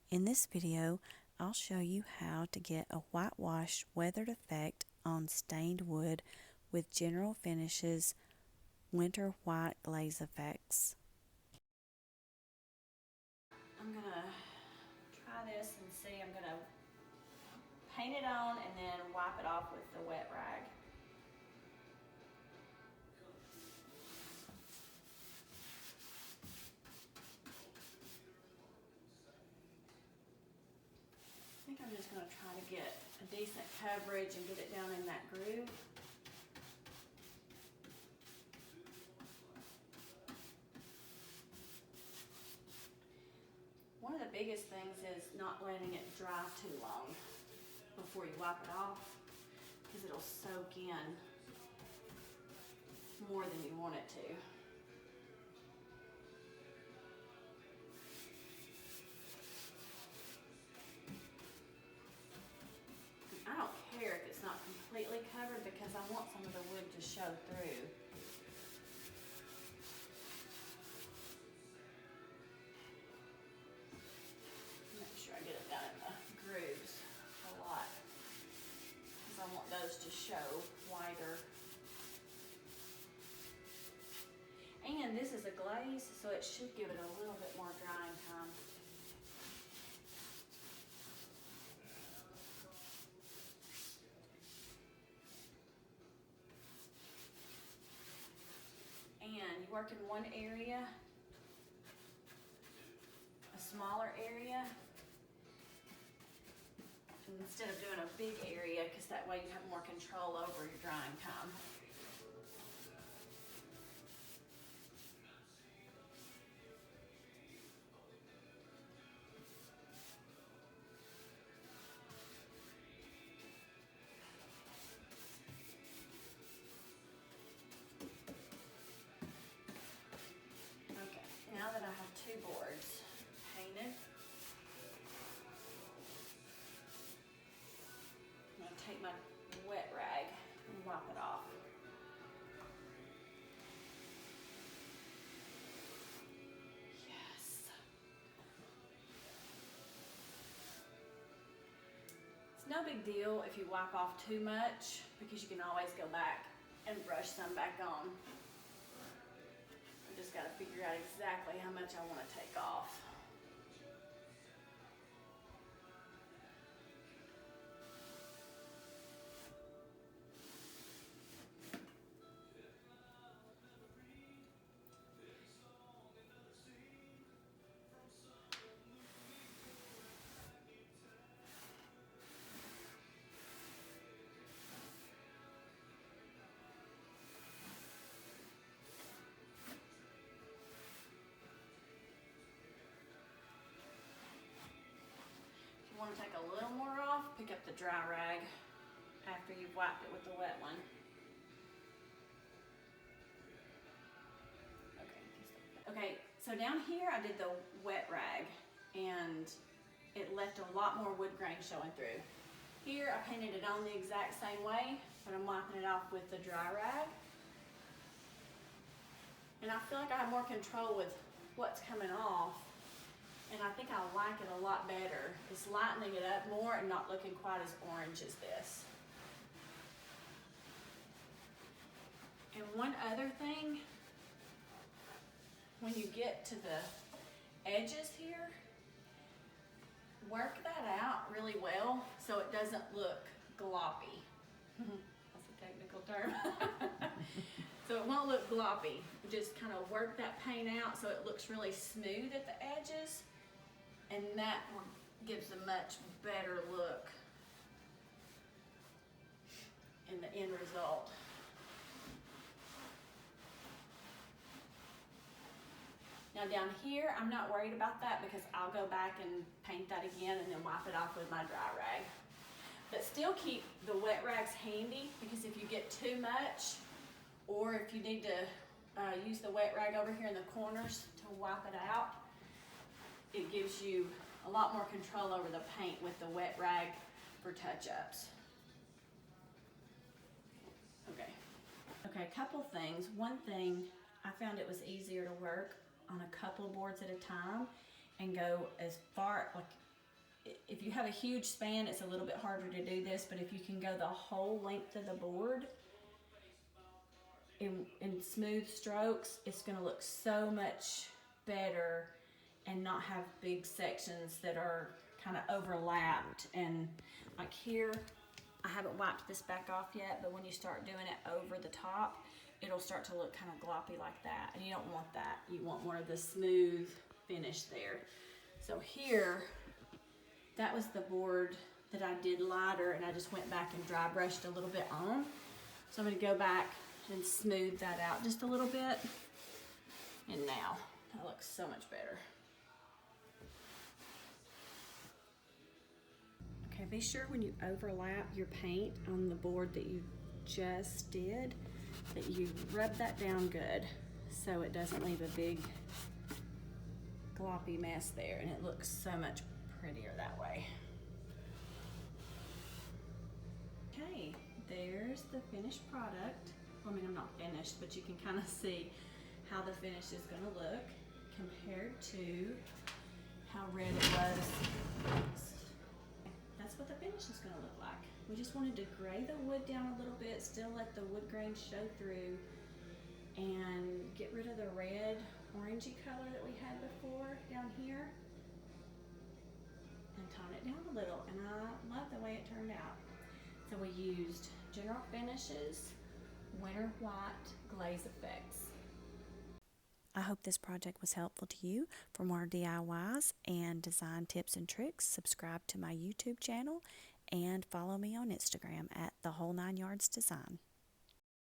In this video, I'll show you how to get a whitewash weathered effect on stained wood with General Finishes Winter White Glaze Effects. I'm going to try this and see. I'm going to paint it on and then wipe it off with the wet rag. I think I'm just going to try to get a decent coverage and get it down in that groove. One of the biggest things is not letting it dry too long before you wipe it off, because it'll soak in more than you want it to. I don't care if it's not completely covered because I want some of the wood to show through. Make sure I get it down in the grooves a lot because I want those to show wider. And this is a glaze, so it should give it a little bit more drying time. And you work in one area, a smaller area, instead of doing a big area, because that way you have more control over your drying time. Now that I have two boards painted, I'm going to take my wet rag and wipe it off. Yes. It's no big deal if you wipe off too much, because you can always go back and brush some back on. Just got to figure out exactly how much I want to take off. You want to take a little more off, pick up the dry rag after you've wiped it with the wet one. Okay, so down here I did the wet rag and it left a lot more wood grain showing through. Here I painted it on the exact same way, but I'm wiping it off with the dry rag. And I feel like I have more control with what's coming off. And I think I like it a lot better. It's lightening it up more and not looking quite as orange as this. And one other thing, when you get to the edges here, work that out really well so it doesn't look gloppy. That's a technical term. So it won't look gloppy. Just kind of work that paint out so it looks really smooth at the edges. And that gives a much better look in the end result. Now down here, I'm not worried about that because I'll go back and paint that again and then wipe it off with my dry rag. But still keep the wet rags handy, because if you get too much, or if you need to use the wet rag over here in the corners to wipe it out, it gives you a lot more control over the paint with the wet rag for touch-ups. Okay, a couple things. One thing, I found it was easier to work on a couple boards at a time and go as far, like if you have a huge span, it's a little bit harder to do this, but if you can go the whole length of the board in smooth strokes, it's gonna look so much better and not have big sections that are kind of overlapped. And like here, I haven't wiped this back off yet, but when you start doing it over the top, it'll start to look kind of gloppy like that, and you don't want that. You want more of the smooth finish there. So here, that was the board that I did lighter, and I just went back and dry brushed a little bit on. So I'm gonna go back and smooth that out just a little bit. And now, that looks so much better. Okay, be sure when you overlap your paint on the board that you just did, that you rub that down good so it doesn't leave a big gloppy mess there, and it looks so much prettier that way. Okay, there's the finished product. I mean, I'm not finished, but you can kind of see how the finish is gonna look compared to how red it was. That's what the finish is gonna look like. We just wanted to gray the wood down a little bit, still let the wood grain show through, and get rid of the red orangey color that we had before down here, and tone it down a little, and I love the way it turned out. So we used General Finishes Winter White Glaze Effects. I hope this project was helpful to you. For more DIYs and design tips and tricks, subscribe to my YouTube channel and follow me on Instagram at The Whole 9 Yards Design.